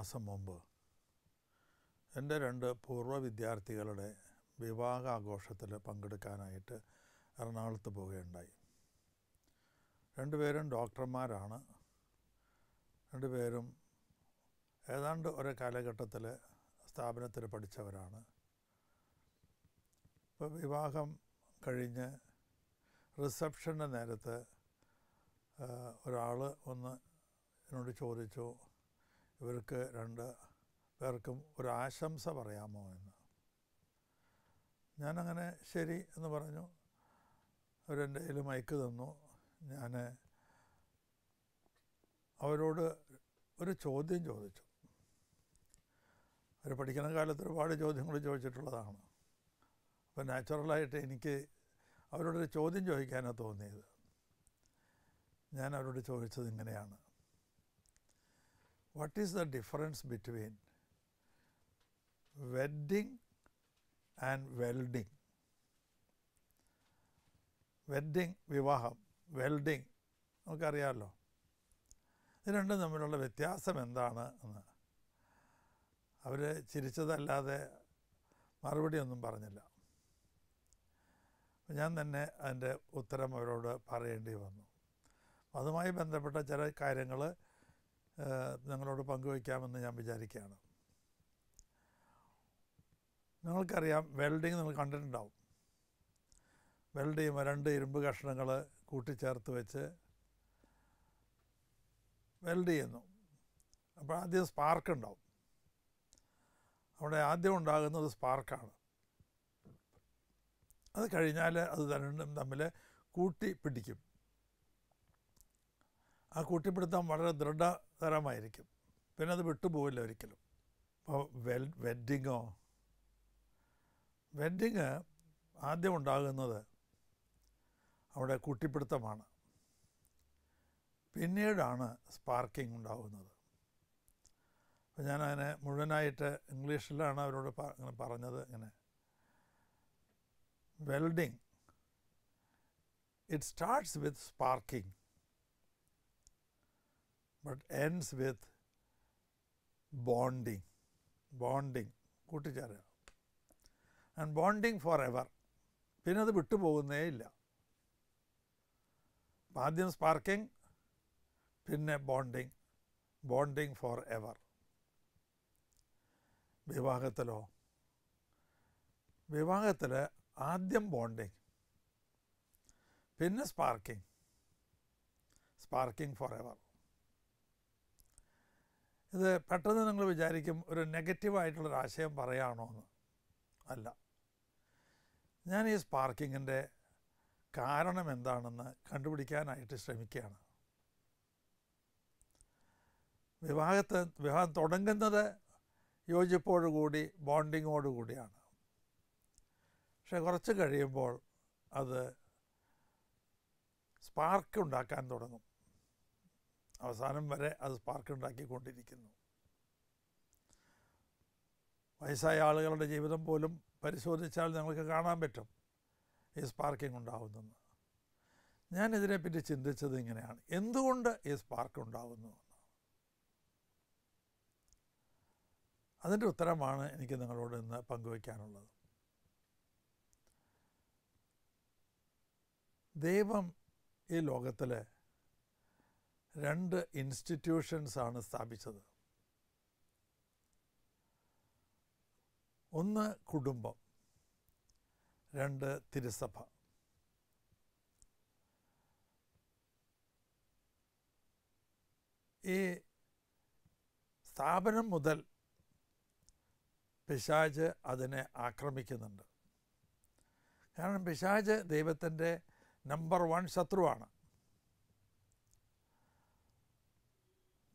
മാസം മുമ്പ് എൻ്റെ 2 പൂർവ്വ വിദ്യാർത്ഥികളുടെ വിവാഹാഘോഷത്തിൽ പങ്കെടുക്കാനായിട്ട് എറണാകുളത്ത് പോവുകയുണ്ടായി. 2 പേരും ഡോക്ടർമാരാണ്. 2 പേരും ഏതാണ്ട് ഒരു കാലഘട്ടത്തിൽ സ്ഥാപനത്തിൽ പഠിച്ചവരാണ്. ഇപ്പോൾ വിവാഹം കഴിഞ്ഞ് റിസപ്ഷൻ്റെ നേരത്ത് ഒരാൾ എന്നോട് ചോദിച്ചു, ഇവർക്ക് 2 പേർക്കും ഒരു ആശംസ പറയാമോ എന്ന്. ഞാനങ്ങനെ ശരി എന്ന് പറഞ്ഞു. അവരെൻ്റെ കയ്യിൽ മൈക്ക് തന്നു. ഞാൻ അവരോട് ഒരു ചോദ്യം ചോദിച്ചു. അവർ പഠിക്കുന്ന കാലത്ത് ഒരുപാട് ചോദ്യങ്ങൾ ചോദിച്ചിട്ടുള്ളതാണ്. അപ്പോൾ നാച്ചുറലായിട്ട് എനിക്ക് അവരോടൊരു ചോദ്യം ചോദിക്കാനാണ് തോന്നിയത്. ഞാൻ അവരോട് ചോദിച്ചത് ഇങ്ങനെയാണ്: what is the difference between wedding and welding? Wedding വിവാഹം, വെൽഡിങ് നമുക്കറിയാമല്ലോ. ഇത് രണ്ടും തമ്മിലുള്ള വ്യത്യാസം എന്താണ് എന്ന്. അവർ ചിരിച്ചതല്ലാതെ മറുപടിയൊന്നും പറഞ്ഞില്ല. ഞാൻ തന്നെ അതിൻ്റെ ഉത്തരം അവരോട് പറയേണ്ടി വന്നു. അതുമായി ബന്ധപ്പെട്ട ചില കാര്യങ്ങൾ നിങ്ങളോട് പങ്കുവയ്ക്കാമെന്ന് ഞാൻ വിചാരിക്കുകയാണ്. നിങ്ങൾക്കറിയാം, വെൽഡിങ് നിങ്ങൾ കണ്ടിട്ടുണ്ടാവും. വെൽഡ് ചെയ്യുമ്പോൾ 2 ഇരുമ്പ് കഷ്ണങ്ങൾ കൂട്ടിച്ചേർത്ത് വെച്ച് വെൽഡ് ചെയ്യുന്നു. അപ്പോൾ ആദ്യം സ്പാർക്ക് ഉണ്ടാവും. അവിടെ ആദ്യം ഉണ്ടാകുന്നത് സ്പാർക്കാണ്. അത് കഴിഞ്ഞാൽ അത് രണ്ടും തമ്മിൽ കൂട്ടിപ്പിടിക്കും. ആ കൂട്ടിപ്പിടുത്തം വളരെ ദൃഢതരമായിരിക്കും. പിന്നെ അത് വിട്ടുപോകില്ല ഒരിക്കലും. അപ്പോൾ വെഡ്ഡിങ് ആദ്യം ഉണ്ടാകുന്നത് അവിടെ കൂട്ടിപ്പിടുത്തമാണ്. പിന്നീടാണ് സ്പാർക്കിംഗ് ഉണ്ടാകുന്നത്. അപ്പോൾ ഞാനതിനെ മുഴുവനായിട്ട് ഇംഗ്ലീഷിലാണ് അവരോട് ഇങ്ങനെ പറഞ്ഞത്. ഇങ്ങനെ welding, it starts with sparking but ends with bonding കൂട്ടിച്ചേരുക. And bonding forever. പിന്നെ അത് വിട്ടുപോകുന്നേ ഇല്ല. ആദ്യം സ്പാർക്കിംഗ്, പിന്നെ ബോണ്ടിങ് ഫോർ എവർ. വിവാഹത്തിൽ ആദ്യം ബോണ്ടിങ്, പിന്നെ സ്പാർക്കിംഗ് ഫോർ എവർ. ഇത് പെട്ടെന്ന് നിങ്ങൾ വിചാരിക്കും ഒരു നെഗറ്റീവായിട്ടുള്ളൊരു ആശയം പറയുകയാണോ എന്ന്. അല്ല. ഞാൻ ഈ സ്പാർക്കിങ്ങിൻ്റെ കാരണം എന്താണെന്ന് കണ്ടുപിടിക്കാനായിട്ട് ശ്രമിക്കുകയാണ്. വിവാഹം തുടങ്ങുന്നത് യോജിപ്പോടുകൂടി, ബോണ്ടിങ്ങോടുകൂടിയാണ്. പക്ഷെ കുറച്ച് കഴിയുമ്പോൾ അത് സ്പാർക്ക് ഉണ്ടാക്കാൻ തുടങ്ങും. അവസാനം വരെ അത് സ്പാർക്ക് ഉണ്ടാക്കിക്കൊണ്ടിരിക്കുന്നു. വയസ്സായ ആളുകളുടെ ജീവിതം പോലും പരിശോധിച്ചാൽ നിങ്ങൾക്ക് കാണാൻ പറ്റും ഈ സ്പാർക്കിംഗ് ഉണ്ടാകുന്നെന്ന്. ഞാനിതിനെപ്പറ്റി ചിന്തിച്ചത് ഇങ്ങനെയാണ്: എന്തുകൊണ്ട് ഈ സ്പാർക്ക് ഉണ്ടാകുന്നു എന്ന്. അതിൻ്റെ ഉത്തരമാണ് എനിക്ക് നിങ്ങളോട് ഇന്ന് പങ്കുവയ്ക്കാനുള്ളത്. ദൈവം ഈ ലോകത്തിൽ 2 ഇൻസ്റ്റിറ്റ്യൂഷൻസാണ് സ്ഥാപിച്ചത്. ഒന്ന് കുടുംബം, 2 തിരുസഭ. ഈ സ്ഥാപനം മുതൽ പിശാച് അതിനെ ആക്രമിക്കുന്നുണ്ട്. കാരണം പിശാച് ദൈവത്തിൻ്റെ നമ്പർ 1 ശത്രുവാണ്.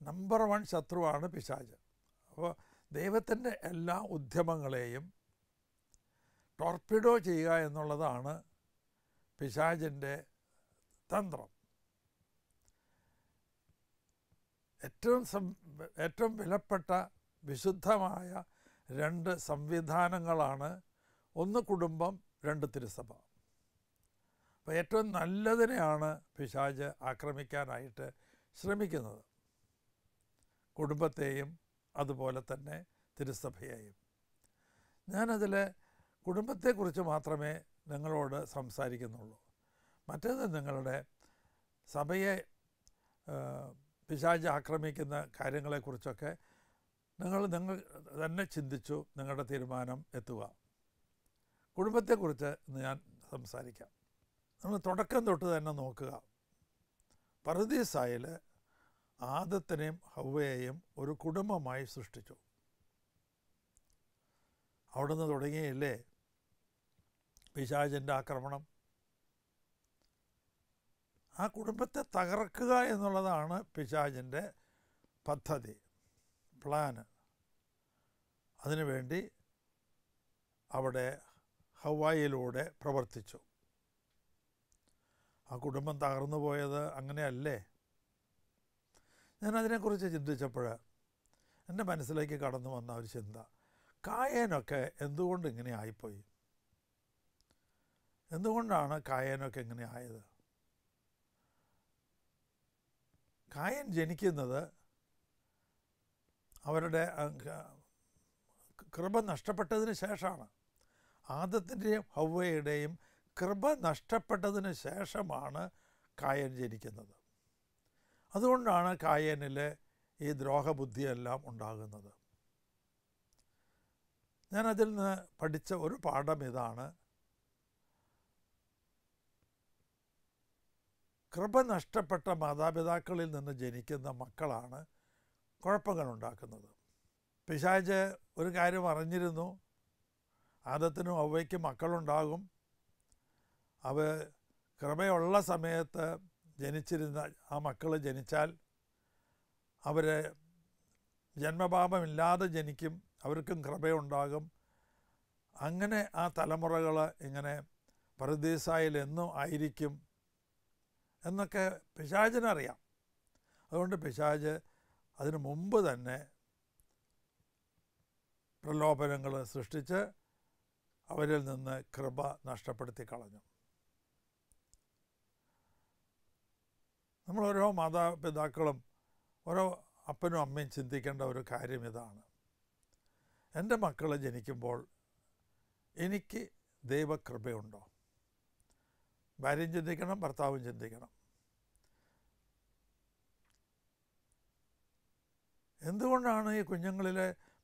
നമ്പർ 1 ശത്രുവാണ് പിശാച്. അപ്പോൾ ദൈവത്തിൻ്റെ എല്ലാ ഉദ്യമങ്ങളെയും ടോർപിഡോ ചെയ്യുക എന്നുള്ളതാണ് പിശാചിൻ്റെ തന്ത്രം. ഏറ്റവും വിലപ്പെട്ട വിശുദ്ധമായ 2 സംവിധാനങ്ങളാണ്. ഒന്ന് കുടുംബം, 2 തിരുസഭ. അപ്പോൾ ഏറ്റവും നല്ലതിനെയാണ് പിശാച് ആക്രമിക്കാനായിട്ട് ശ്രമിക്കുന്നത്. കുടുംബത്തെയും അതുപോലെ തന്നെ തിരുസഭയെയും. ഞാനതിൽ കുടുംബത്തെക്കുറിച്ച് മാത്രമേ നിങ്ങളോട് സംസാരിക്കുന്നുള്ളൂ. മറ്റേത് നിങ്ങളുടെ സഭയെ പിശാച് ആക്രമിക്കുന്ന കാര്യങ്ങളെക്കുറിച്ചൊക്കെ നിങ്ങൾ തന്നെ ചിന്തിച്ചു നിങ്ങളുടെ തീരുമാനം എത്തുക. കുടുംബത്തെക്കുറിച്ച് ഞാൻ സംസാരിക്കാം. നമ്മൾ തുടക്കം തൊട്ട് തന്നെ നോക്കുക. പറുദീസായിൽ ആദത്തിനെയും ഹവ്വയെയും ഒരു കുടുംബമായി സൃഷ്ടിച്ചു. അവിടുന്ന് തുടങ്ങിയില്ലേ പിശാചിൻ്റെ ആക്രമണം? ആ കുടുംബത്തെ തകർക്കുക എന്നുള്ളതാണ് പിശാചിൻ്റെ പദ്ധതി, പ്ലാന്. അതിനുവേണ്ടി അവിടെ ഹവ്വായിലൂടെ പ്രവർത്തിച്ചു. ആ കുടുംബം തകർന്നു പോയത് അങ്ങനെയല്ലേ? ഞാനതിനെക്കുറിച്ച് ചിന്തിച്ചപ്പോൾ എൻ്റെ മനസ്സിലേക്ക് കടന്നു വന്ന ഒരു ചിന്ത, കായേനൊക്കെ എന്തുകൊണ്ട് ഇങ്ങനെ ആയിപ്പോയി? എന്തുകൊണ്ടാണ് കായേനൊക്കെ ഇങ്ങനെ ആയത്? കായൻ ജനിക്കുന്നത് അവരുടെ കൃപ നഷ്ടപ്പെട്ടതിന് ശേഷമാണ്. ആദത്തിൻ്റെയും ഹവ്വയുടെയും കൃപ നഷ്ടപ്പെട്ടതിന് ശേഷമാണ് കായൻ ജനിക്കുന്നത്. അതുകൊണ്ടാണ് കായനിൽ ഈ ദ്രോഹബുദ്ധിയെല്ലാം ഉണ്ടാകുന്നത്. ഞാനതിൽ നിന്ന് പഠിച്ച ഒരു പാഠം ഇതാണ്: കൃപ നഷ്ടപ്പെട്ട മാതാപിതാക്കളിൽ നിന്ന് ജനിക്കുന്ന മക്കളാണ് കുഴപ്പങ്ങളുണ്ടാക്കുന്നത്. പിശാച് ഒരു കാര്യം അറിഞ്ഞിരുന്നു, ആദത്തിനും ഹവ്വയ്ക്കും മക്കളുണ്ടാകും. അവ കൃപയുള്ള സമയത്ത് ജനിച്ചിരുന്ന ആ മക്കൾ ജനിച്ചാൽ അവർ ജന്മപാപമില്ലാതെ ജനിക്കും, അവർക്കും കൃപയുണ്ടാകും. അങ്ങനെ ആ തലമുറകൾ ഇങ്ങനെ പറുദീസായിൽ എന്നും ആയിരിക്കും എന്നൊക്കെ പിശാചിനറിയാം. അതുകൊണ്ട് പിശാച് അതിനു മുമ്പ് തന്നെ പ്രലോഭനങ്ങൾ സൃഷ്ടിച്ച് അവരിൽ നിന്ന് കൃപ നഷ്ടപ്പെടുത്തി കളഞ്ഞു. നമ്മൾ ഓരോ മാതാപിതാക്കളും ഓരോ അപ്പനും അമ്മയും ചിന്തിക്കേണ്ട ഒരു കാര്യം ഇതാണ്: എൻ്റെ മക്കൾ ജനിക്കുമ്പോൾ എനിക്ക് ദൈവകൃപയുണ്ടോ? ഭാര്യയും ചിന്തിക്കണം, ഭർത്താവും ചിന്തിക്കണം. എന്തുകൊണ്ടാണ് ഈ കുഞ്ഞുങ്ങളിൽ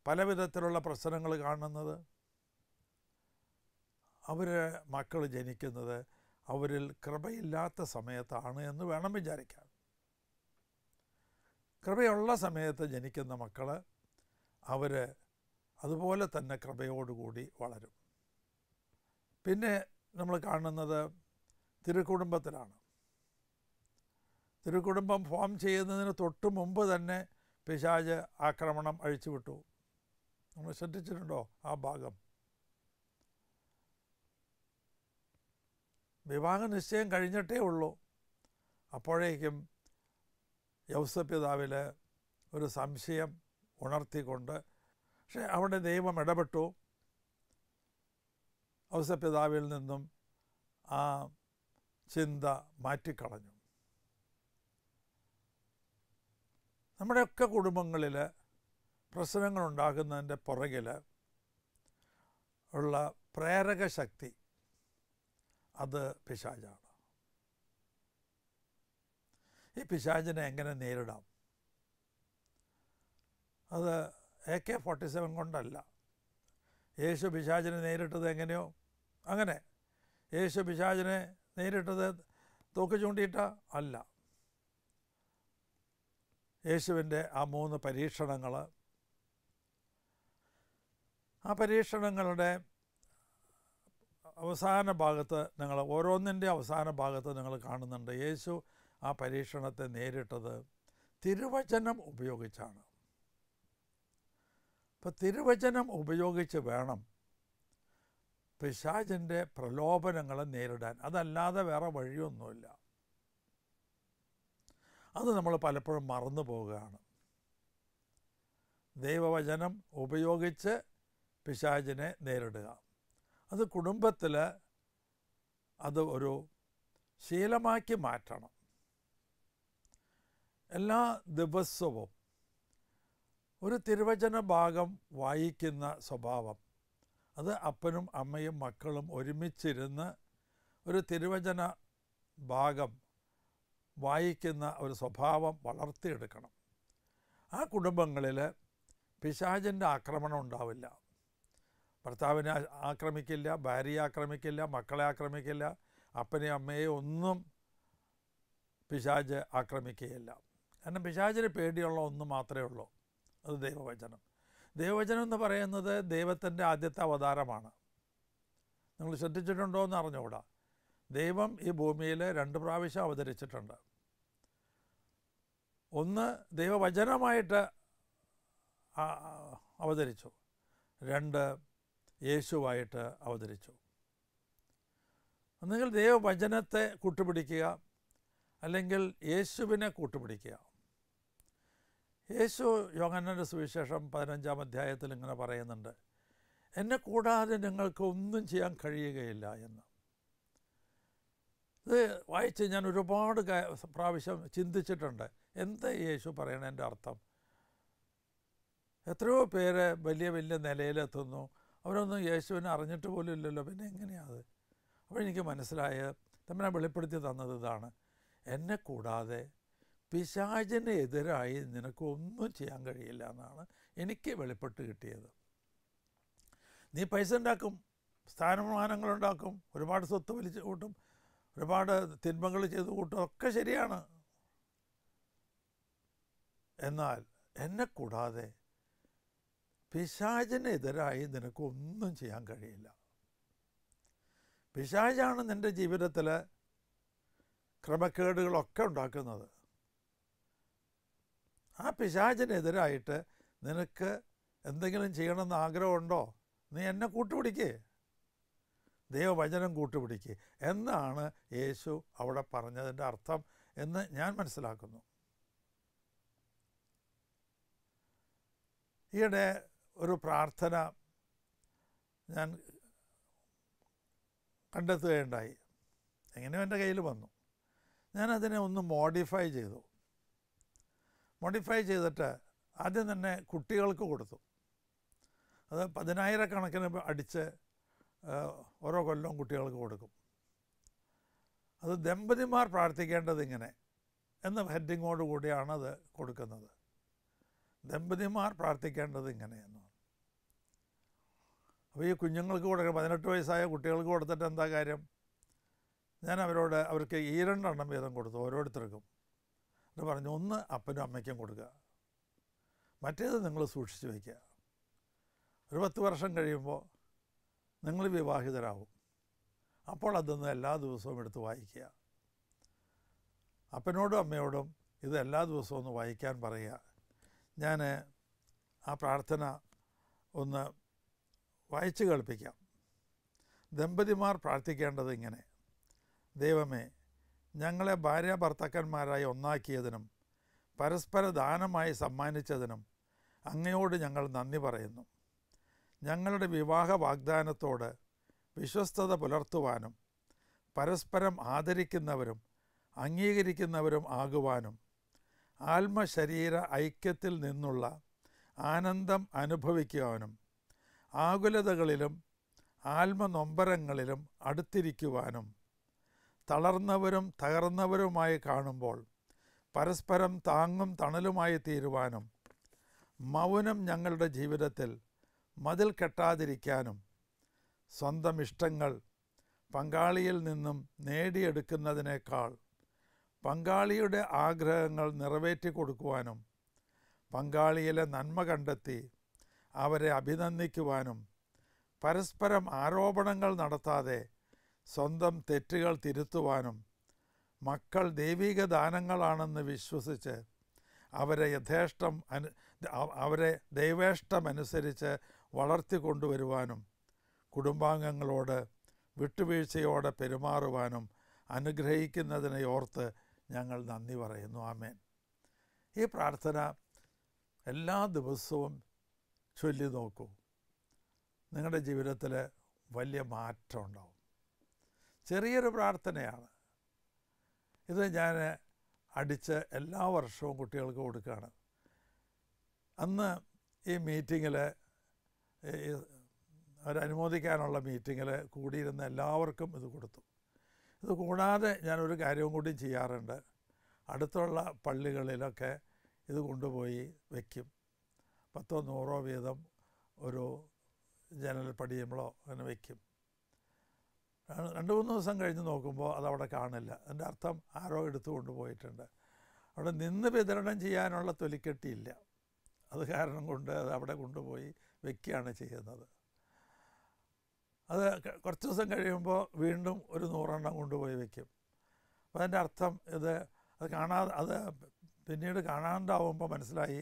പല വിധത്തിലുള്ള പ്രശ്നങ്ങൾ കാണുന്നത്? മക്കൾ ജനിക്കുന്നത് അവരിൽ കൃപയില്ലാത്ത സമയത്താണ് എന്ന് വേണം വിചാരിക്കാൻ. കൃപയുള്ള സമയത്ത് ജനിക്കുന്ന മക്കൾ അതുപോലെ തന്നെ കൃപയോടുകൂടി വളരും. പിന്നെ നമ്മൾ കാണുന്നത് തിരുക്കുടുംബത്തിലാണ്. തിരുക്കുടുംബം ഫോം ചെയ്യുന്നതിന് തൊട്ട് മുമ്പ് തന്നെ പിശാച് ആക്രമണം അഴിച്ചുവിട്ടു. നമ്മൾ ശ്രദ്ധിച്ചിട്ടുണ്ടോ ആ ഭാഗം? വിവാഹ നിശ്ചയം കഴിഞ്ഞിട്ടേ ഉള്ളൂ. അപ്പോഴേക്കും യൗസപിതാവിൽ ഒരു സംശയം ഉണർത്തിക്കൊണ്ട്, പക്ഷെ അവിടെ ദൈവം ഇടപെട്ടു. യൗസപിതാവിൽ നിന്നും ആ ചിന്ത മാറ്റിക്കളഞ്ഞു. നമ്മുടെയൊക്കെ കുടുംബങ്ങളിൽ പ്രശ്നങ്ങളുണ്ടാകുന്നതിൻ്റെ പുറകിൽ ഉള്ള പ്രേരക ശക്തി അത് പിശാചാണ്. ഈ പിശാചിനെ എങ്ങനെ നേരിടാം? അത് AK-47 കൊണ്ടല്ല. യേശു പിശാചിനെ നേരിട്ടത് എങ്ങനെയോ അങ്ങനെ. യേശു പിശാചിനെ നേരിട്ടത് തോക്ക് ചൂണ്ടിയിട്ട അല്ല. യേശുവിൻ്റെ ആ 3 പരീക്ഷണങ്ങൾ, ആ പരീക്ഷണങ്ങളുടെ അവസാന ഭാഗത്ത് ഓരോന്നിൻ്റെ അവസാന ഭാഗത്ത് നിങ്ങൾ കാണുന്നുണ്ട് യേശു ആ പരീക്ഷണത്തെ നേരിട്ടത് തിരുവചനം ഉപയോഗിച്ചാണ്. അപ്പോൾ തിരുവചനം ഉപയോഗിച്ച് വേണം പിശാചിൻ്റെ പ്രലോഭനങ്ങളെ നേരിടാൻ. അതല്ലാതെ വേറെ വഴിയൊന്നുമില്ല. അത് നമ്മൾ പലപ്പോഴും മറന്നു പോവുകയാണ്. ദൈവവചനം ഉപയോഗിച്ച് പിശാചിനെ നേരിടുക, അത് കുടുംബത്തിൽ അത് ഒരു ശീലമാക്കി മാറ്റണം. എല്ലാ ദിവസവും ഒരു തിരുവചന ഭാഗം വായിക്കുന്ന സ്വഭാവം, അത് അപ്പനും അമ്മയും മക്കളും ഒരുമിച്ചിരുന്ന് ഒരു തിരുവചന ഭാഗം വായിക്കുന്ന ഒരു സ്വഭാവം വളർത്തിയെടുക്കണം. ആ കുടുംബങ്ങളിൽ പിശാചിൻ്റെ ആക്രമണം ഉണ്ടാവില്ല. ഭർത്താവിനെ ആക്രമിക്കില്ല, ഭാര്യയെ ആക്രമിക്കില്ല, മക്കളെ ആക്രമിക്കില്ല, അപ്പനെയും അമ്മയെയും ഒന്നും പിശാച് ആക്രമിക്കുകയില്ല. കാരണം പിശാചിന് പേടിയുള്ള ഒന്ന് മാത്രമേ ഉള്ളൂ, അത് ദൈവവചനം. ദൈവവചനം എന്ന് പറയുന്നത് ദൈവത്തിൻ്റെ ആദ്യത്തെ അവതാരമാണ്. നിങ്ങൾ ശ്രദ്ധിച്ചിട്ടുണ്ടോ എന്ന് അറിഞ്ഞുകൂടാ. ദൈവം ഈ ഭൂമിയിൽ 2 പ്രാവശ്യം അവതരിച്ചിട്ടുണ്ട്. ഒന്ന് ദൈവവചനമായിട്ട് അവതരിച്ചു, 2 യേശുവായിട്ട് അവതരിച്ചു. ഒന്നുകിൽ ദൈവവചനത്തെ കൂട്ടുപിടിക്കുക, അല്ലെങ്കിൽ യേശുവിനെ കൂട്ടുപിടിക്കുക. യേശു യോഹന്നാന്റെ സുവിശേഷം 15-ാം അധ്യായത്തിൽ ഇങ്ങനെ പറയുന്നുണ്ട്, എന്നെ കൂടാതെ നിങ്ങൾക്ക് ഒന്നും ചെയ്യാൻ കഴിയുകയില്ല എന്ന്. ഇത് വായിച്ച് ഞാൻ ഒരുപാട് പ്രാവശ്യം ചിന്തിച്ചിട്ടുണ്ട്, എന്താ യേശു പറയണതിൻ്റെ അർത്ഥം. എത്രയോ പേര് വലിയ വലിയ നിലയിലെത്തുന്നു, അവരൊന്നും യേശുവിനെ അറിഞ്ഞിട്ട് പോലും ഇല്ലല്ലോ, പിന്നെ എങ്ങനെയാണ്? അപ്പോൾ എനിക്ക് മനസ്സിലായത്, തമ്മിൽ വെളിപ്പെടുത്തി തന്നത് ഇതാണ്, എന്നെ കൂടാതെ പിശാചിന് എതിരായി നിനക്കൊന്നും ചെയ്യാൻ കഴിയില്ല എന്നാണ് എനിക്ക് വെളിപ്പെട്ട് കിട്ടിയത്. നീ പൈസ ഉണ്ടാക്കും, സ്ഥാനമാനങ്ങളുണ്ടാക്കും, ഒരുപാട് സ്വത്ത് വലിച്ചു കൂട്ടും, ഒരുപാട് തിന്മകൾ ചെയ്ത് കൂട്ടും, ഒക്കെ ശരിയാണ്. എന്നാൽ എന്നെ കൂടാതെ പിശാചിനെതിരായി നിനക്കൊന്നും ചെയ്യാൻ കഴിയില്ല. പിശാചാണ് നിൻ്റെ ജീവിതത്തിൽ ക്രമക്കേടുകളൊക്കെ ഉണ്ടാക്കുന്നത്. ആ പിശാചിനെതിരായിട്ട് നിനക്ക് എന്തെങ്കിലും ചെയ്യണമെന്ന് ആഗ്രഹമുണ്ടോ? നീ എന്നെ കൂട്ടുപിടിക്കേ, ദൈവവചനം കൂട്ടുപിടിക്കുക എന്നാണ് യേശു അവിടെ പറഞ്ഞതിൻ്റെ അർത്ഥം എന്ന് ഞാൻ മനസ്സിലാക്കുന്നു. ഈയിടെ ഒരു പ്രാർത്ഥന ഞാൻ കണ്ടെത്തുകയുണ്ടായി. എങ്ങനെയോ എൻ്റെ കയ്യിൽ വന്നു. ഞാനതിനെ ഒന്ന് മോഡിഫൈ ചെയ്തു. മോഡിഫൈ ചെയ്തിട്ട് ആദ്യം തന്നെ കുട്ടികൾക്ക് കൊടുത്തു. അത് 10,000-കണക്കിന് അടിച്ച് ഓരോ കൊല്ലവും കുട്ടികൾക്ക് കൊടുക്കും. അത് ദമ്പതിമാർ പ്രാർത്ഥിക്കേണ്ടത് ഇങ്ങനെ എന്ന ഹെഡിങ്ങോട് കൂടിയാണ് അത് കൊടുക്കുന്നത്. ദമ്പതിമാർ പ്രാർത്ഥിക്കേണ്ടത് ഇങ്ങനെയെന്ന്. അപ്പോൾ ഈ കുഞ്ഞുങ്ങൾക്ക് കൊടുക്കുക, 18 വയസ്സായ കുട്ടികൾക്ക് കൊടുത്തിട്ട് എന്താ കാര്യം? ഞാൻ അവർക്ക് 2 എണ്ണം വീതം കൊടുത്തു ഓരോരുത്തർക്കും. എന്ന് പറഞ്ഞു, ഒന്ന് അപ്പനും അമ്മയ്ക്കും കൊടുക്കുക, മറ്റേത് നിങ്ങൾ സൂക്ഷിച്ച് വയ്ക്കുക. ഒരു 10 വർഷം കഴിയുമ്പോൾ നിങ്ങൾ വിവാഹിതരാകും. അപ്പോൾ അതൊന്ന് എല്ലാ ദിവസവും എടുത്ത് വായിക്കുക. അപ്പനോടും അമ്മയോടും ഇത് എല്ലാ ദിവസവും ഒന്ന് വായിക്കാൻ പറയുക. ഞാൻ ആ പ്രാർത്ഥന ഒന്ന് വായിച്ച് കേൾപ്പിക്കാം. ദമ്പതിമാർ പ്രാർത്ഥിക്കേണ്ടത് ഇങ്ങനെ: ദൈവമേ, ഞങ്ങളെ ഭാര്യ ഭർത്താക്കന്മാരായി ഒന്നാക്കിയതിനും പരസ്പര ദാനമായി സമ്മാനിച്ചതിനും അങ്ങയോട് ഞങ്ങൾ നന്ദി പറയുന്നു. ഞങ്ങളുടെ വിവാഹ വാഗ്ദാനത്തോട് വിശ്വസ്തത പുലർത്തുവാനും പരസ്പരം ആദരിക്കുന്നവരും അംഗീകരിക്കുന്നവരും ആകുവാനും ആത്മശരീര ഐക്യത്തിൽ നിന്നുള്ള ആനന്ദം അനുഭവിക്കുവാനും ആകുലതകളിലും ആത്മനൊമ്പരങ്ങളിലും അടുത്തിരിക്കുവാനും തളർന്നവരും തകർന്നവരുമായി കാണുമ്പോൾ പരസ്പരം താങ്ങും തണലുമായി തീരുവാനും മൗനം ഞങ്ങളുടെ ജീവിതത്തിൽ മതിൽ കെട്ടാതിരിക്കാനും സ്വന്തം ഇഷ്ടങ്ങൾ പങ്കാളിയിൽ നിന്നും നേടിയെടുക്കുന്നതിനേക്കാൾ പങ്കാളിയുടെ ആഗ്രഹങ്ങൾ നിറവേറ്റി കൊടുക്കുവാനും പങ്കാളിയിലെ നന്മ കണ്ടെത്തി അവരെ അഭിനന്ദിക്കുവാനും പരസ്പരം ആരോപണങ്ങൾ നടത്താതെ സ്വന്തം തെറ്റുകൾ തിരുത്തുവാനും മക്കൾ ദൈവിക ദാനങ്ങളാണെന്ന് വിശ്വസിച്ച് അവരെ ദൈവേഷ്ടമനുസരിച്ച് വളർത്തിക്കൊണ്ടുവരുവാനും കുടുംബാംഗങ്ങളോട് വിട്ടുവീഴ്ചയോടെ പെരുമാറുവാനും അനുഗ്രഹിക്കുന്നതിനെ ഓർത്ത് ഞങ്ങൾ നന്ദി പറയുന്നു. ആമേൻ. ഈ പ്രാർത്ഥന എല്ലാ ദിവസവും ചൊല്ലി നോക്കൂ. നിങ്ങളുടെ ജീവിതത്തിൽ വലിയ മാറ്റം ഉണ്ടാവും. ചെറിയൊരു പ്രാർത്ഥനയാണ് ഇത്. ഞാൻ അടിച്ച് എല്ലാ വർഷവും കുട്ടികൾക്ക് കൊടുക്കുകയാണ്. അന്ന് ഈ മീറ്റിങ്ങിൽ, അവരനുമോദിക്കാനുള്ള മീറ്റിങ്ങിൽ കൂടിയിരുന്ന എല്ലാവർക്കും ഇത് കൊടുത്തു. ഇത് കൂടാതെ ഞാനൊരു കാര്യവും കൂടി ചെയ്യാറുണ്ട്. അടുത്തുള്ള പള്ളികളിലൊക്കെ ഇത് കൊണ്ടുപോയി വയ്ക്കും. 10 100 വീതം ഒരു ജനൽ പടിയുമ്പോഴോ അങ്ങനെ വയ്ക്കും. 2-3 ദിവസം കഴിഞ്ഞ് നോക്കുമ്പോൾ അതവിടെ കാണില്ല. അതിൻ്റെ അർത്ഥം ആരോ എടുത്തു കൊണ്ടുപോയിട്ടുണ്ട്. അവിടെ നിന്ന് വിതരണം ചെയ്യാനുള്ള തൊലിക്കെട്ടിയില്ല. അത് കാരണം കൊണ്ട് അത് അവിടെ കൊണ്ടുപോയി വയ്ക്കുകയാണ് ചെയ്യുന്നത്. അത് കുറച്ച് ദിവസം കഴിയുമ്പോൾ വീണ്ടും ഒരു 100 എണ്ണം കൊണ്ടുപോയി വയ്ക്കും. അപ്പോൾ അതിൻ്റെ അർത്ഥം അത് പിന്നീട് കാണാണ്ടാവുമ്പോൾ മനസ്സിലായി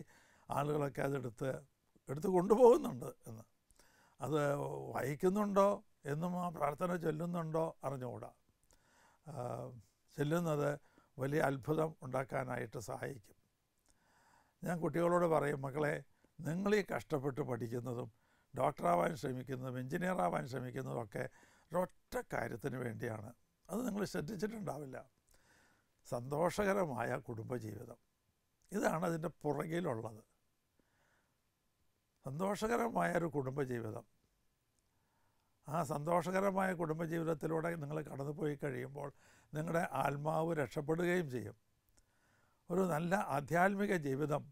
ആളുകളൊക്കെ എടുത്ത് കൊണ്ടുപോകുന്നുണ്ട് എന്ന്. അത് വഹിക്കുന്നുണ്ടോ എന്നും ആ പ്രാർത്ഥന ചൊല്ലുന്നുണ്ടോ അറിഞ്ഞുകൂടാ. ചൊല്ലുന്നത് വലിയ അത്ഭുതം ഉണ്ടാക്കാനായിട്ട് സഹായിക്കും. ഞാൻ കുട്ടികളോട് പറയും, മക്കളെ, നിങ്ങളീ കഷ്ടപ്പെട്ട് പഠിക്കുന്നതും ഡോക്ടറാവാൻ ശ്രമിക്കുന്നതും എൻജിനീയറാവാൻ ശ്രമിക്കുന്നതൊക്കെ ഒരൊറ്റ കാര്യത്തിന് വേണ്ടിയാണ്. അത് നിങ്ങൾ ശ്രദ്ധിച്ചിട്ടുണ്ടാവില്ല. സന്തോഷകരമായ കുടുംബജീവിതം, ഇതാണ് അതിൻ്റെ പുറകിലുള്ളത്. സന്തോഷകരമായൊരു കുടുംബജീവിതം. ആ സന്തോഷകരമായ കുടുംബജീവിതത്തിലൂടെ നിങ്ങൾ കടന്നുപോയി കഴിയുമ്പോൾ നിങ്ങളുടെ ആത്മാവ് രക്ഷപ്പെടുകയും ചെയ്യും. ഒരു നല്ല ആധ്യാത്മിക ജീവിതം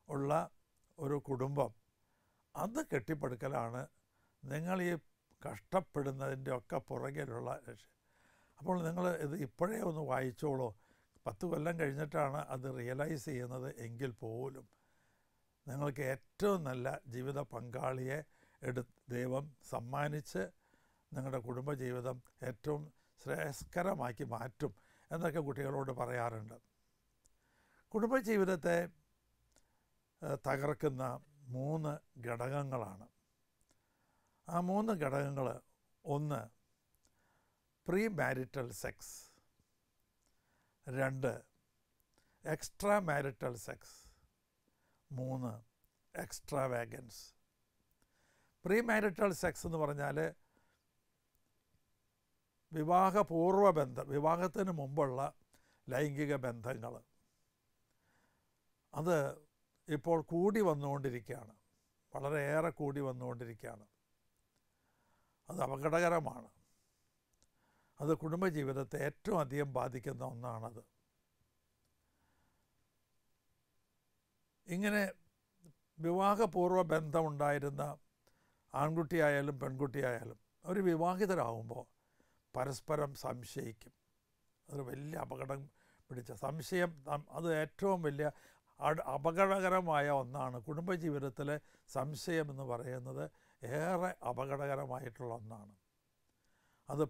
ഉള്ള ഒരു കുടുംബം, അത് കെട്ടിപ്പടുക്കലാണ് നിങ്ങൾ ഈ കഷ്ടപ്പെടുന്നതിൻ്റെ ഒക്കെ പുറകിലുള്ള ലക്ഷ്യം. അപ്പോൾ നിങ്ങൾ ഇത് ഇപ്പോഴേ ഒന്ന് വായിച്ചോളൂ. 10 കൊല്ലം കഴിഞ്ഞിട്ടാണ് അത് റിയലൈസ് ചെയ്യുന്നത് എങ്കിൽ പോലും നിങ്ങൾക്ക് ഏറ്റവും നല്ല ജീവിത പങ്കാളിയെ ദൈവം സമ്മാനിച്ച് നിങ്ങളുടെ കുടുംബജീവിതം ഏറ്റവും ശ്രേയസ്കരമാക്കി മാറ്റും എന്നൊക്കെ കുട്ടികളോട് പറയാറുണ്ട്. കുടുംബജീവിതത്തെ തകർക്കുന്ന 3 ഘടകങ്ങളാണ്. ആ 3 ഘടകങ്ങൾ: 1 premarital sex, 2 extramarital sex, 3 extravagance. Premarital sex എന്ന് പറഞ്ഞാൽ വിവാഹപൂർവ്വ ബന്ധം, വിവാഹത്തിന് മുമ്പുള്ള ലൈംഗിക ബന്ധങ്ങൾ. അത് ഇപ്പോൾ കൂടി വന്നുകൊണ്ടിരിക്കുകയാണ്, വളരെയേറെ കൂടി വന്നുകൊണ്ടിരിക്കുകയാണ്. അത് അപകടകരമാണ്. അത് കുടുംബജീവിതത്തെ ഏറ്റവും അധികം ബാധിക്കുന്ന ഒന്നാണത്. ഇങ്ങനെ വിവാഹപൂർവ്വ ബന്ധമുണ്ടായിരുന്ന ആൺകുട്ടിയായാലും പെൺകുട്ടിയായാലും അവർ വിവാഹിതരാകുമ്പോൾ പരസ്പരം സംശയിക്കും. അതൊരു വലിയ അപകടം പിടിച്ച സംശയം. അത് ഏറ്റവും വലിയ അപകടകരമായ ഒന്നാണ്. കുടുംബജീവിതത്തിലെ സംശയം എന്ന് പറയുന്നത് ഏറെ അപകടകരമായിട്ടുള്ള ഒന്നാണ്. അത്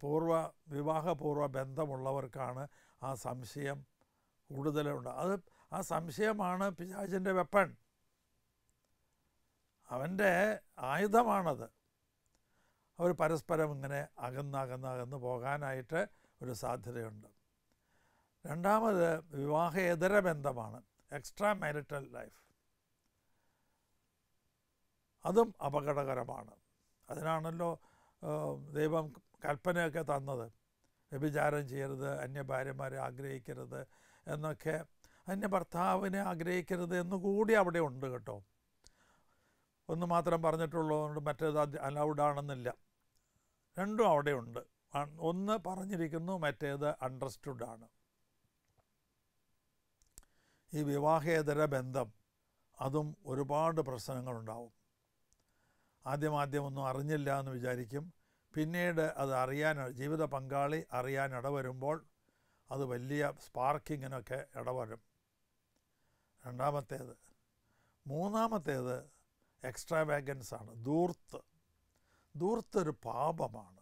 വിവാഹപൂർവ്വ ബന്ധമുള്ളവർക്കാണ് ആ സംശയം കൂടുതലുണ്ട്. ആ സംശയമാണ് പിശാചിൻ്റെ വെപ്പൺ, അവൻ്റെ ആയുധമാണത്. അവർ പരസ്പരം ഇങ്ങനെ അകന്ന് പോകാനായിട്ട് ഒരു സാധ്യതയുണ്ട്. രണ്ടാമത് വിവാഹേതര ബന്ധമാണ്, എക്സ്ട്രാ മാരിറ്റൽ ലൈഫ്. അതും അപകടകരമാണ്. അതിനാണല്ലോ ദൈവം കൽപ്പനയൊക്കെ തന്നത്. വ്യഭിചാരം ചെയ്യരുത്, അന്യഭാര്യമാരെ ആഗ്രഹിക്കരുത് എന്നൊക്കെ. ഭർത്താവിനെ ആഗ്രഹിക്കരുത് എന്നുകൂടി അവിടെ ഉണ്ട് കേട്ടോ. ഒന്ന് മാത്രം പറഞ്ഞിട്ടുള്ളതുകൊണ്ട് മറ്റേത് അലൗഡാണെന്നില്ല. രണ്ടും അവിടെ ഉണ്ട്. ഒന്ന് പറഞ്ഞിരിക്കുന്നു, മറ്റേത് അണ്ടർസ്റ്റുഡാണ്. ഈ വിവാഹേതര ബന്ധം, അതും ഒരുപാട് പ്രശ്നങ്ങളുണ്ടാവും. ആദ്യം ഒന്നും അറിഞ്ഞില്ല എന്ന് വിചാരിക്കും. പിന്നീട് അത് ജീവിത പങ്കാളി അറിയാൻ ഇടവരുമ്പോൾ അത് വലിയ സ്പാർക്കിങ്ങിനൊക്കെ ഇടവരും. രണ്ടാമത്തേത്. മൂന്നാമത്തേത് എക്സ്ട്രാവാഗൻസാണ്, ധൂർത്തൊരു പാപമാണ്.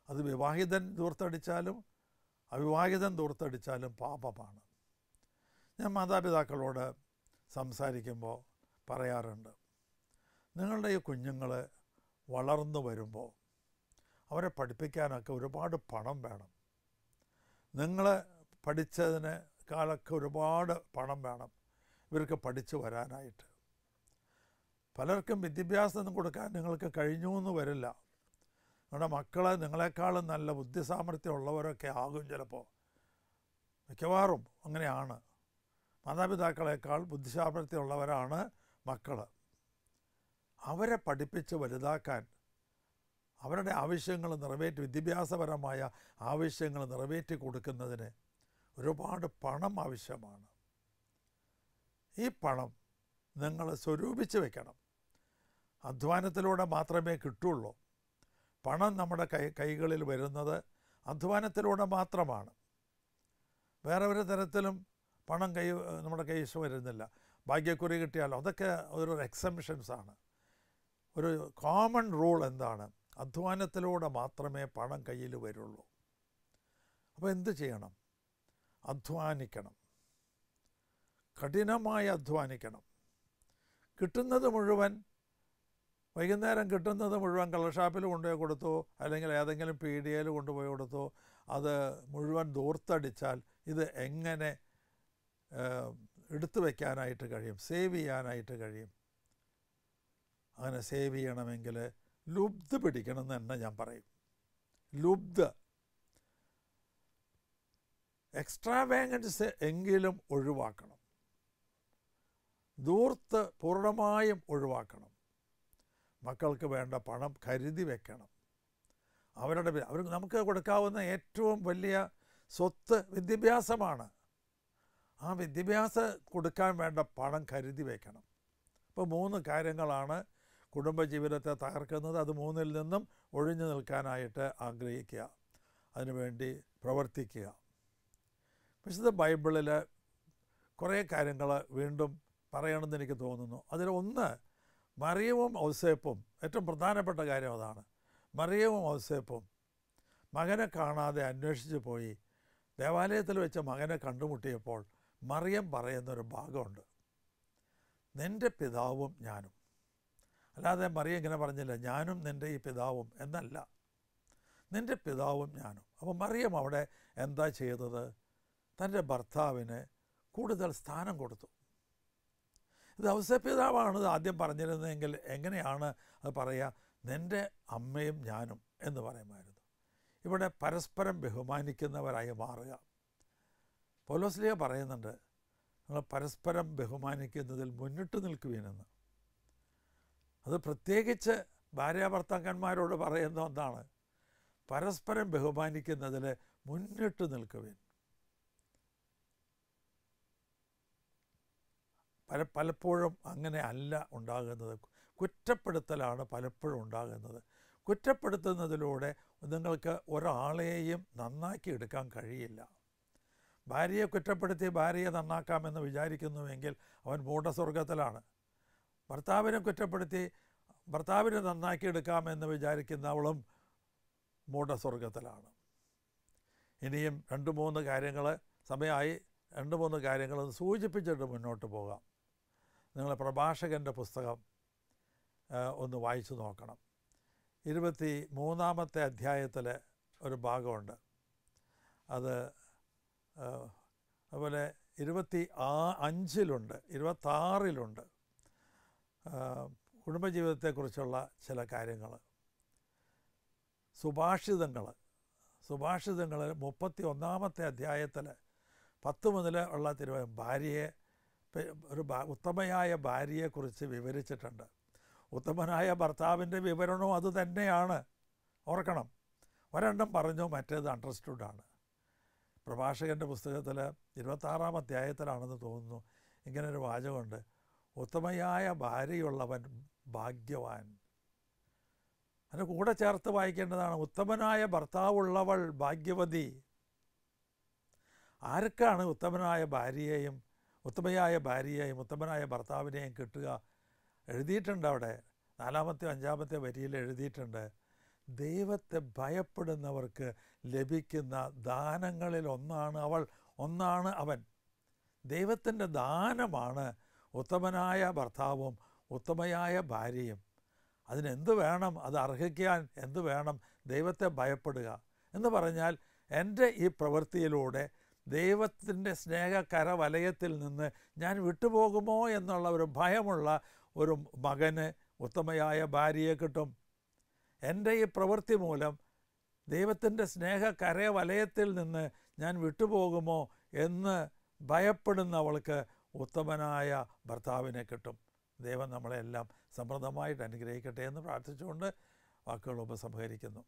അത് വിവാഹിതൻ ധൂർത്തടിച്ചാലും അവിവാഹിതൻ ധൂർത്തടിച്ചാലും പാപമാണ്. ഞാൻ മാതാപിതാക്കളോട് സംസാരിക്കുമ്പോൾ പറയാറുണ്ട്, നിങ്ങളുടെ ഈ കുഞ്ഞുങ്ങൾ വളർന്നു വരുമ്പോൾ അവരെ പഠിപ്പിക്കാനൊക്കെ ഒരുപാട് പണം വേണം. നിങ്ങൾ പഠിച്ചതിനേക്കാളൊക്കെ ഒരുപാട് പണം വേണം ഇവർക്ക് പഠിച്ചു വരാനായിട്ട്. പലർക്കും വിദ്യാഭ്യാസം കൊടുക്കാൻ നിങ്ങൾക്ക് കഴിഞ്ഞു എന്ന് വരില്ല. നിങ്ങളുടെ മക്കൾ നിങ്ങളെക്കാളും നല്ല ബുദ്ധിസാമർഥ്യമുള്ളവരൊക്കെ ആകും ചിലപ്പോൾ. മിക്കവാറും അങ്ങനെയാണ്. മാതാപിതാക്കളെക്കാൾ ബുദ്ധിസാമർഥ്യമുള്ളവരാണ് മക്കൾ. അവരെ പഠിപ്പിച്ച് വലുതാക്കാൻ, അവരുടെ ആവശ്യങ്ങൾ വിദ്യാഭ്യാസപരമായ ആവശ്യങ്ങൾ നിറവേറ്റി കൊടുക്കുന്നതിന് ഒരുപാട് പണം ആവശ്യമാണ്. ഈ പണം നിങ്ങൾ സ്വരൂപിച്ച് വെക്കണം. അധ്വാനത്തിലൂടെ മാത്രമേ കിട്ടുള്ളൂ. പണം നമ്മുടെ കൈകളിൽ വരുന്നത് അധ്വാനത്തിലൂടെ മാത്രമാണ്. വേറെ ഒരു തരത്തിലും പണം നമ്മുടെ കൈവശം വരുന്നില്ല. ഭാഗ്യക്കുറി കിട്ടിയാലോ, അതൊക്കെ ഒരു എക്സംഷൻസാണ്. ഒരു കോമൺ റൂൾ എന്താണ്? അധ്വാനത്തിലൂടെ മാത്രമേ പണം കയ്യിൽ വരുള്ളൂ. അപ്പോൾ എന്ത് ചെയ്യണം? അധ്വാനിക്കണം, കഠിനമായി അധ്വാനിക്കണം. കിട്ടുന്നത് മുഴുവൻ, വൈകുന്നേരം കിട്ടുന്നത് മുഴുവൻ കള്ളഷാപ്പിൽ കൊണ്ടുപോയി കൊടുത്തു, അല്ലെങ്കിൽ ഏതെങ്കിലും പീഡിയയിൽ കൊണ്ടുപോയി കൊടുത്തു, അത് മുഴുവൻ ദൂർത്തടിച്ചാൽ ഇത് എങ്ങനെ എടുത്തു വയ്ക്കാനായിട്ട് കഴിയും, സേവ് ചെയ്യാനായിട്ട് കഴിയും? അങ്ങനെ സേവ് ചെയ്യണമെങ്കിൽ ലുബ്ധ് പിടിക്കണമെന്ന് തന്നെ ഞാൻ പറയും. ലുബ്ധ്, എക്സ്ട്രാവാഗൻസ് എങ്കിലും ഒഴിവാക്കണം. ധൂർത്ത് പൂർണ്ണമായും ഒഴിവാക്കണം. മക്കൾക്ക് വേണ്ട പണം കരുതി വെക്കണം. അവർക്ക് നമുക്ക് കൊടുക്കാവുന്ന ഏറ്റവും വലിയ സ്വത്ത് വിദ്യാഭ്യാസമാണ്. ആ വിദ്യാഭ്യാസം കൊടുക്കാൻ വേണ്ട പണം കരുതി വയ്ക്കണം. അപ്പോൾ 3 കാര്യങ്ങളാണ് കുടുംബജീവിതത്തെ തകർക്കുന്നത്. അത് 3-ൽ നിന്നും ഒഴിഞ്ഞു നിൽക്കാനായിട്ട് ആഗ്രഹിക്കുക, അതിനുവേണ്ടി പ്രവർത്തിക്കുക. വിശുദ്ധ ബൈബിളിൽ കുറേ കാര്യങ്ങൾ വീണ്ടും പറയണമെന്ന് എനിക്ക് തോന്നുന്നു. അതിലൊന്ന് മറിയവും ഔസേപ്പും. ഏറ്റവും പ്രധാനപ്പെട്ട കാര്യം അതാണ്. മറിയവും ഔസേപ്പും മകനെ കാണാതെ അന്വേഷിച്ച് പോയി ദേവാലയത്തിൽ വെച്ച് മകനെ കണ്ടുമുട്ടിയപ്പോൾ മറിയം പറയുന്നൊരു ഭാഗമുണ്ട്, നിൻ്റെ പിതാവും ഞാനും. അല്ലാതെ മറിയം ഇങ്ങനെ പറഞ്ഞില്ല, ഞാനും നിൻ്റെ ഈ പിതാവും എന്നല്ല, നിൻ്റെ പിതാവും ഞാനും. അപ്പോൾ മറിയം അവിടെ എന്താ ചെയ്തത്? തൻ്റെ ഭർത്താവിന് കൂടുതൽ സ്ഥാനം കൊടുത്തു. ഇത് ഔസേപ്പിതാവാണ് ആദ്യം പറഞ്ഞിരുന്നതെങ്കിൽ എങ്ങനെയാണ് അത് പറയുക? നിൻ്റെ അമ്മയും ഞാനും എന്ന് പറയുമായിരുന്നു. ഇവിടെ പരസ്പരം ബഹുമാനിക്കുന്നവരായി മാറുക. പൗലോസ്ലീഹ പറയുന്നുണ്ട്, നിങ്ങൾ പരസ്പരം ബഹുമാനിക്കുന്നതിൽ മുന്നിട്ട് നിൽക്കുവീനെന്ന്. അത് പ്രത്യേകിച്ച് ഭാര്യാഭർത്താക്കന്മാരോട് പറയുന്ന ഒന്നാണ്. പരസ്പരം ബഹുമാനിക്കുന്നതിൽ മുന്നിട്ട് നിൽക്കുവീൻ. പലപ്പോഴും അങ്ങനെ അല്ല ഉണ്ടാകുന്നത്. കുറ്റപ്പെടുത്തലാണ് പലപ്പോഴും ഉണ്ടാകുന്നത്. കുറ്റപ്പെടുത്തുന്നതിലൂടെ നിങ്ങൾക്ക് ഒരാളെയും നന്നാക്കി എടുക്കാൻ കഴിയില്ല. ഭാര്യയെ കുറ്റപ്പെടുത്തി ഭാര്യയെ നന്നാക്കാമെന്ന് വിചാരിക്കുന്നുവെങ്കിൽ അവൻ മൂഢസ്വർഗത്തിലാണ്. ഭർത്താവിനെ കുറ്റപ്പെടുത്തി ഭർത്താവിനെ നന്നാക്കി എടുക്കാമെന്ന് വിചാരിക്കുന്നവളും മൂഢസ്വർഗത്തിലാണ്. ഇനിയും 2-3 കാര്യങ്ങൾ സമയമായി, 2-3 കാര്യങ്ങൾ സൂചിപ്പിച്ചിട്ട് മുന്നോട്ട് പോകാം. നിങ്ങൾ പ്രഭാഷകൻ്റെ പുസ്തകം ഒന്ന് വായിച്ചു നോക്കണം. 23-ാമത്തെ അധ്യായത്തിൽ ഒരു ഭാഗമുണ്ട്. അത് അതുപോലെ 25-ലുണ്ട്, 26-ലുണ്ട്. കുടുംബജീവിതത്തെക്കുറിച്ചുള്ള ചില കാര്യങ്ങൾ. സുഭാഷിതങ്ങൾ 31-ാമത്തെ അധ്യായത്തിൽ 10 മുതൽ ഉള്ള ഭാര്യയെ, ഒരു ഉത്തമയായ ഭാര്യയെക്കുറിച്ച് വിവരിച്ചിട്ടുണ്ട്. ഉത്തമനായ ഭർത്താവിൻ്റെ വിവരണവും അതുതന്നെയാണ്. ഓർക്കണം, ഒരെണ്ണം പറഞ്ഞു, മറ്റേത് അണ്ടർസ്റ്റുഡാണ്. പ്രഭാഷകൻ്റെ പുസ്തകത്തിൽ 26-ാം അധ്യായത്തിലാണെന്ന് തോന്നുന്നു, ഇങ്ങനൊരു വാചകമുണ്ട്, ഉത്തമയായ ഭാര്യയുള്ളവൻ ഭാഗ്യവാൻ. അതിന് കൂടെ ചേർത്ത് വായിക്കേണ്ടതാണ്, ഉത്തമനായ ഭർത്താവുള്ളവൾ ഭാഗ്യവതി. ആർക്കാണ് ഉത്തമനായ ഭാര്യയെയും ഉത്തമയായ ഭാര്യയെയും ഉത്തമനായ ഭർത്താവിനെയും കിട്ടുക? എഴുതിയിട്ടുണ്ട് അവിടെ 4-ാമത്തെ 5-ാമത്തെ വരിയിൽ എഴുതിയിട്ടുണ്ട്, ദൈവത്തെ ഭയപ്പെടുന്നവർക്ക് ലഭിക്കുന്ന ദാനങ്ങളിൽ ഒന്നാണ് അവൻ. ദൈവത്തിൻ്റെ ദാനമാണ് ഉത്തമനായ ഭർത്താവും ഉത്തമയായ ഭാര്യയും. അതിനെന്ത് വേണം? അത് അർഹിക്കാൻ എന്ത് വേണം? ദൈവത്തെ ഭയപ്പെടുക എന്ന് പറഞ്ഞാൽ എൻ്റെ ഈ പ്രവൃത്തിയിലൂടെ ദൈവത്തിൻ്റെ സ്നേഹകരവലയത്തിൽ നിന്ന് ഞാൻ വിട്ടുപോകുമോ എന്നുള്ള ഒരു ഭയമുള്ള ഒരു മകന് ഉത്തമയായ ഭാര്യയെ കിട്ടും. എൻ്റെ ഈ പ്രവൃത്തി മൂലം ദൈവത്തിൻ്റെ സ്നേഹകരവലയത്തിൽ നിന്ന് ഞാൻ വിട്ടുപോകുമോ എന്ന് ഭയപ്പെടുന്നവൾക്ക് ഉത്തമനായ ഭർത്താവിനെ കിട്ടും. ദൈവം നമ്മളെല്ലാം സമൃദ്ധമായിട്ട് അനുഗ്രഹിക്കട്ടെ എന്ന് പ്രാർത്ഥിച്ചുകൊണ്ട് വാക്കുകൾ ഉപസംഹരിക്കുന്നു.